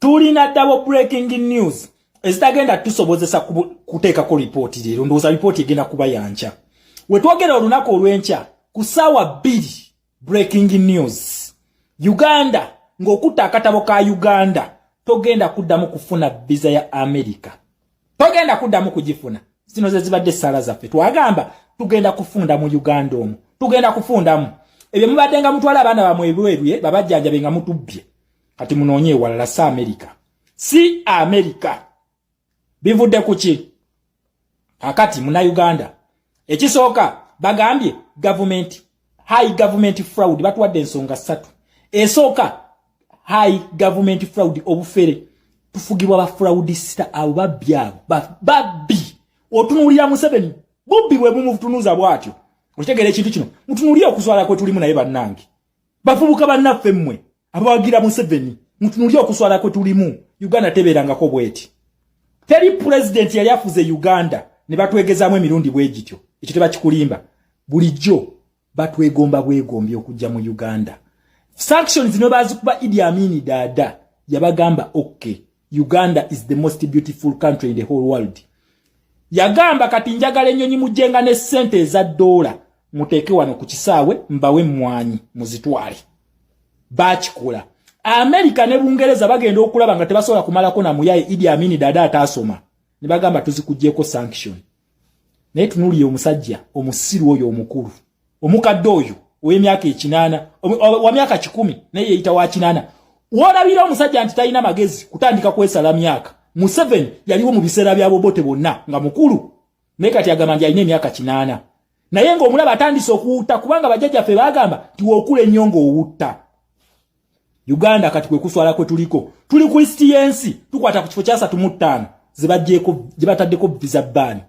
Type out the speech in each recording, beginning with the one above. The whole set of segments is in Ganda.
tulina double breaking news ezitagenda tusobozesa kuteekako ripooti leero ndowooza ripooti egenda kuba yanca wetwogera olunaku olw'enkya ku ssaawa 2 breaking news Uganda ng'okutta akatabo ka Uganda togenda kuddamu kufuna visa ya America togenda kuddamu kugifuna zino ze zibadde ssala zaffe twagamba tugenda kufunda mu Uganda omwo tugenda kufundamu ebyo mubadde nga mutwala abaana bamwe ebweruye babajjanjabe nga mutubbye kati munoonye ewalala si America si America bivudde ku ki akati muna Uganda ekisooka bagambye government high government fraud batuwadde ensonga 3 esooka high government fraud obufere tufugibwa ba fraudista abo babbi abo babbi otunuulira Museveni bubbi bwe bumutunuza bwatyo okitegera ekintu kino mutunuulira okuswala kwe tulimu naye bannange bafubuka bannaffe mmwe abawagira Museveni mutunuulira okuswala kwe tulimu Uganda tebeerangako bweti teri president yali afuze Uganda ne batwegezaamu emirundi bwegityo ekyo tebakikulimba bulijjo batwegomba bwegombye okujja mu Uganda sanctions zino bazikuba Idi Amin dada yabagamba okay Uganda is the most beautiful country in the whole world yagamba kati njagala ennyonyi mujenga ne sente za dola muteeke wano ku kisaawe mbawe mmwanyi muzitwale bakikola America ne Bungereza bagenda okulaba nga tebasobola kumalako na muyaye Idi Amin dada atasoma ne bagamba tuzikujjeko sanction naye tunuuliye omusajja omusiru oyo omukulu omukadde oyo ow'emyaka 8 wa myaka 10 naye yeyita wa 8 wolabira omusajja nti talina magezi kutandika kwesala myaka Museveni yaliwo mu biseera bya bobote bonna nga mukulu naye kati agamba nti alina emyaka 8 naye ng'omulaba atandise okuwutta kubanga bajjajjaffe bagamba ti wookula ennyo ng'owutta Uganda kati kwe kuswala kwe tuliko tuli ku list y'ensi tukwata ku kifo kya 35 gye bataddeko visa ban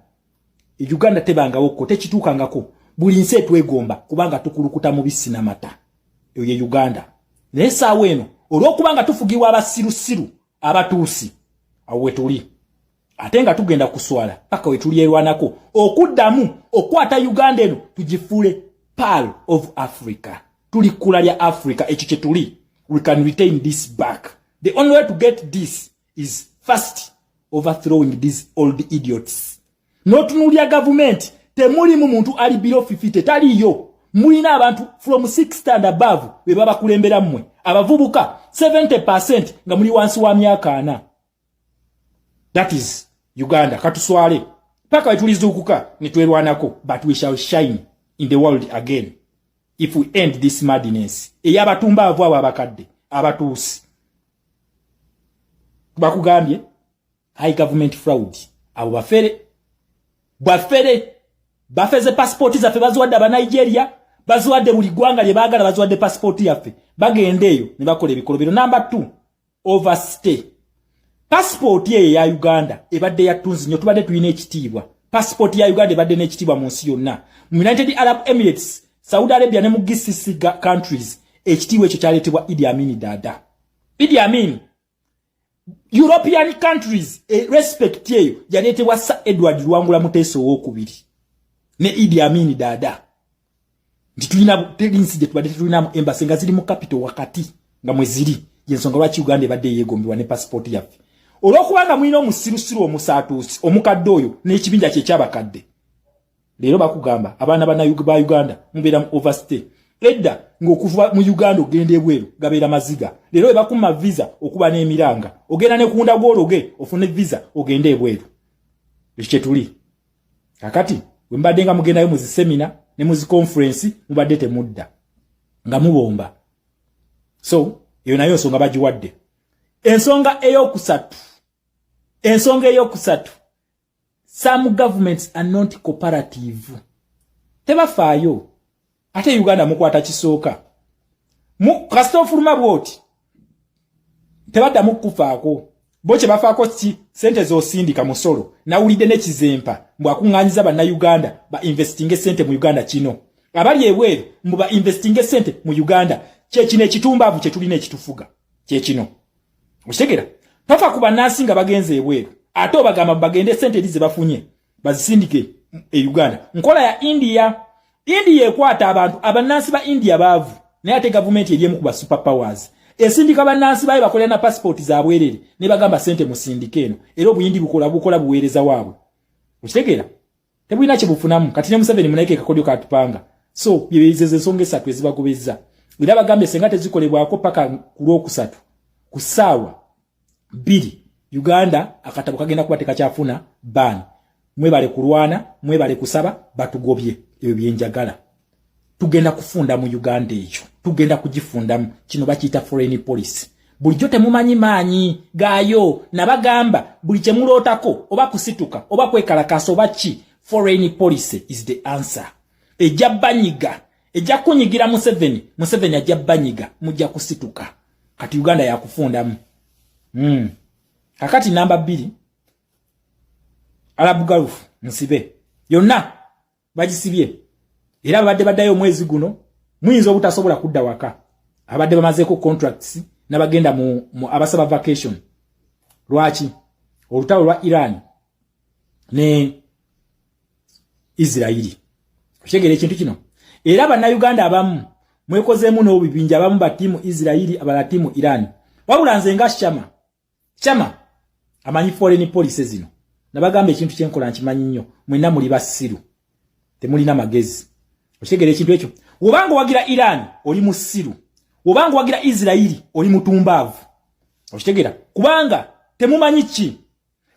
Uganda tebangawokko tekituukangako buli nsi etwegomba kubanga tukulukuta mubisi n'amata eyo ye Uganda naye essaawa eno olw'okubanga tufugibwa abasirusiru abatuusi awo wetuli ate nga tugenda kuswala paka wetuli erwanako okuddamu okwata Uganda eno tugifuule Pearl of Africa tuli kkula lya Africa ekyo kye tuli we can retain this back the only way to get this is first overthrowing these old idiots notunuulya government temulimu muntu ali below 50 taliyo mulina abantu from 6 and above be baba kulembera mmwe abavubuka 70% nga muli wansi wa myaka 4 that is Uganda katuswale paka wetulizukuka nitwerwanako but we shall shine in the world again if we end this madness eyabatumba avo abakadde abatuusi bakugambye high government fraud abo bafeze passport zaffe baziwadde aba Nigeria baziwadde buli gwanga lye baagala baziwadde passport yaffe bagendeeyo ne bakola ebikolobero number 2 overstay passport ye ya Uganda ebadde yatunzi nnyo tubadde tulina ekitiibwa passport ya Uganda ebadde n'ekitiibwa mu nsi yonna mu United Arab Emirates Saudi Arabia ne mu GCC countries ekitiibwa ekyo kyaleetebwa Idi Amin dada Idi Amin European countries respect yeyo yaleetebwa Sir Edward Luwangula Muteesa owookubiri ne Idi Amin dada nti tulina telinsi gye tubadde tulinamu embassy nga ziri mu capital wakati nga mwe ziri yensonga lwaki Uganda ebadde yeegombebwa ne passport yaffe olw'okubanga mulina omusirusiru omusaatuusi omukadde oyo n'ekibinja kye kyabakadde leero bakugamba abaana ba Uganda mubeera mu overstay edda ng'okuva mu Uganda ogenda ebweru gabeera maziga leero ebakuma visa okuba n'emiranga ogenda ne kunda gw'ologe ofune visa ogende ebweru ekyo kye tuli kakati bwe mbadde nga mugendayo mu zisemina ne mu ziconference mubadde temudda nga mubomba so eyo nayo nsonga bagiwadde ensonga eyokusatu some governments are not cooperative tebafaayo ate Uganda mukwata kisooka mu kasitofuluma bwoti tebadda mukufaako bo kye bafaako ki sente z'osindika musolo nawulidde n'ekizempa mbwakuŋŋaanyiza bannayuganda ba investinge sente mu Uganda kino abali ebweru mbu ba investinge sente mu Uganda kyekino ekitumbaavu kye tulina ekitufuga kyekino okitegera tofa ku bannansi nga bagenze ebweru ate obagamba bagende sente eri ze bafunye bazisindike e Uganda nkola ya India ekwata abantu abannansi ba India baavu naye ate gavumenti eri emu ku ba superpowers esindika bannansi baye bakolera na passport za bwerere ne bagamba sente musindike eno era obuyindi bukola buweereza waabwe okitegeera tebulina kye bufunamu kati ne Museveni munaike kakodyo katupanga so byebizeze ensonga esatu ezibagobezza era bagambe senga tezikolebwako paka ku Lwokusatu ku ssaawa 2 Uganda akatabo kagenda kuba tekakyafuna ban mwebale kulwana mwebale kusaba batugobye ebyo byenjagala tugenda kufunda mu Uganda ekyo tugenda kugifundamu kino bakiyita foreign policy bulijjo temumanyi maanyi gaayo nabagamba buli kye mulootako oba kusituka oba kwekalakasa oba ki foreign policy is the answer ejja banyiga ejja kunyigira Museveni ajja banyiga mujja kusituka kati Uganda yakufundamu kakati namba 2 Arab Gulf nsibe yonna bagisibye era babadde baddayo omwezi guno muyinza obutasobola kudda waka abadde bamazeeko contracts nabagenda mu abasaba vacation lwaki olutalo lwa Iran ne Israeli kushegere ekintu kino era bana Uganda abamu mwekozeemu n'obibinja abamu ba timu Israeli abala timu Iran wabula nze nga chama amanyi foreign policy zino nabagamba ekintu kyenkola nkimanyi nnyo mwenna muli basiru temulina magezi oshegere ekintu ekyo obanga wagira Iran oli musiru obanga wagira Israeli oli mutumbavu oshitegera kubanga temumanyi ki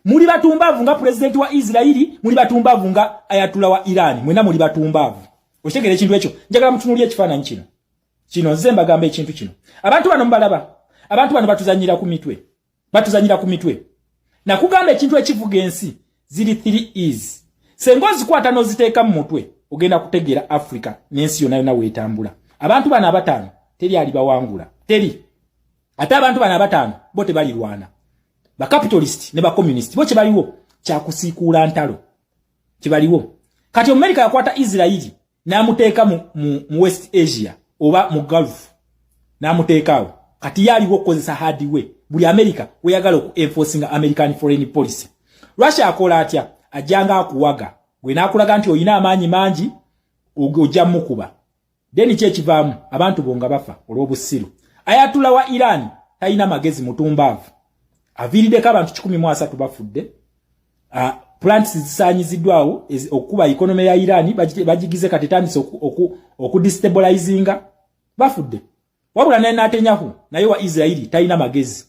muli batumbavu nga president wa Israeli muli batumbavu nga ayatula wa Iran mwena muli batumbavu oshitegera ekintu ekyo njagala mutunulie ekifaananyi kino nze mbagamba ekintu kino abantu bano mbalaba abantu bano batuzanyira ku mitwe na kugamba ekintu ekivuga ensi ziri 3 is sengozi kwata no ziteeka mu mutwe ogenda kutegera Africa n'ensi yonna weetambula abantu bana abatano teri ali bawangula teri ate abantu bana abatano bote bali rwana ba capitalist ne ba communist bo kibaliwo kya kusiikula ntalo kibaliwo kati America yakwata Israeli namuteeka mu West Asia oba mu Gulf namuteekaawo kati yaliwo kozesa hardware buli America weyagala ku enforcing American foreign policy Russia akola atya ajanga akuwaga gwe nakulaga nti oyina amaanyi mangi ojja mukuba deni kye kivaamu abantu bonga bafa olw'obusiru ayatula wa Iran tayina magezi mutumbavu avirideko abantu 13 bafudde plants zisanyiziddwawo okuba economy ya Iran bagigize katetandise okudestabilizinga bafudde wabula n'atenyahu naye wa Israeli tayina magezi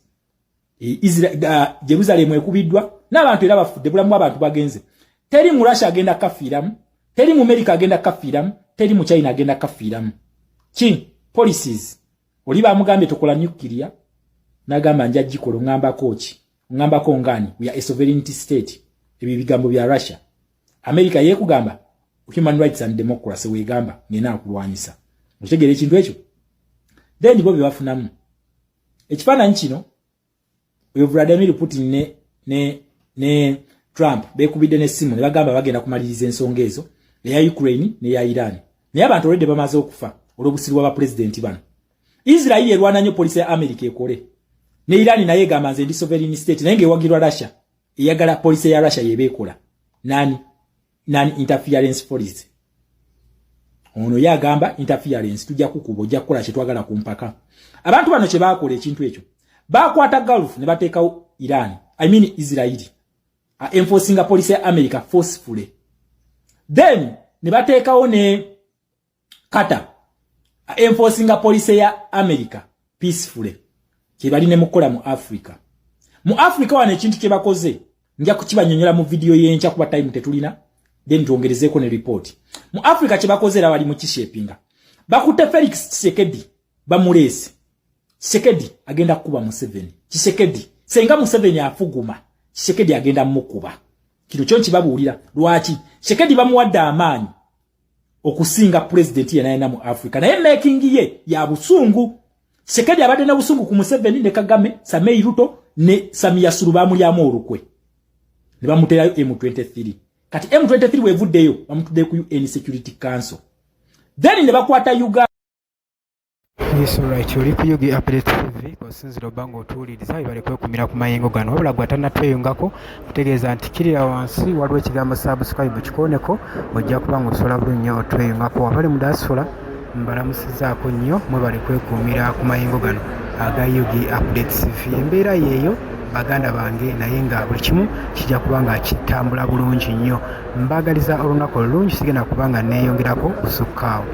Jerusalem ekubiddwa n'abantu era bafudde bulamu abantu bagenze teri mu Russia agenda kafiiramu teri mu America agenda kafiiramu teri mu China agenda kafiiramu ki policies oli bamugambye tukola nuclear nagamba nja gikolo ngamba ko ngani we are a sovereignty state ebi bigambo bya Russia America yekugamba human rights and democracy wegamba ngena akulwanyisa mutegere ekintu ekyo then bo bebafunamu ekifaananyi kino uyo Vladimir Putin ne Trump bekubidde n'essimu ne bagamba bagenda kumaliriza ensonga ezo eya Ukraine ne ya Iran naye abantu already bamaze okufa olw'obusiru bwa president bano Israeli erwana nnyo police ya America ekole ne Iran naye gamba nze ndi sovereign state naye ngewagirwa Russia eyagala police ya Russia yebekola nani interference policy ono yagamba interference tujja kukuba ojja kukola kye twagala ku mpaka abantu bano kye bakola ekintu ekyo bakwata Gulf ne bateekawo Iran Israeli enforcing a policy ya America forcefully then ne bateekawo ne Qatar enforcing a policy ya America peacefully kye bali ne mukola mu Africa wane ekintu kye bakoze nja kukibanyonyola mu video y'enkya kuba time tetulina then tuongerezeko ne report mu Africa kye bakoze era bali mu kishapinga bakute Felix Tshisekedi bamulese Tshisekedi agenda kuba Museveni Tshisekedi senga Museveni afuguma Tshisekedi agenda mukuba kino kyo kibabuulira lwaki Tshisekedi bamuwadde amaanyi okusinga president yena mu Africa naye making ye ya busungu Tshisekedi abadde na busungu ku Museveni ne Kagame Samei Ruto ne Samia Suluhu bamulyamu olukwe ne bamuterayo M23 kati M23 wevuddeyo bamutudde ku UN Security Council then ne bakwata Uganda. Yes, right. Yoli kuyogi update TV kosinziro bango tuliriza ibale kwekumira ku mayengo gano wabula gwatana tweyungako kutegeeza nti kirira wansi waliwo ekigambo subscribe kikoneko ojja kubanga osobola bulunnya otweyungako wabali mu diaspora mbalamusizaako nnyo mwebale kwekuumira ku mayengo gano aga Yugi Updates TV. Embeera yeeyo baganda bange, naye nga buli kimu kijja kuba nga kitambula bulungi nnyo. Mbaagaliza olunaku olulungi, sigenda kuba nga neeyongerako kusukkaawo.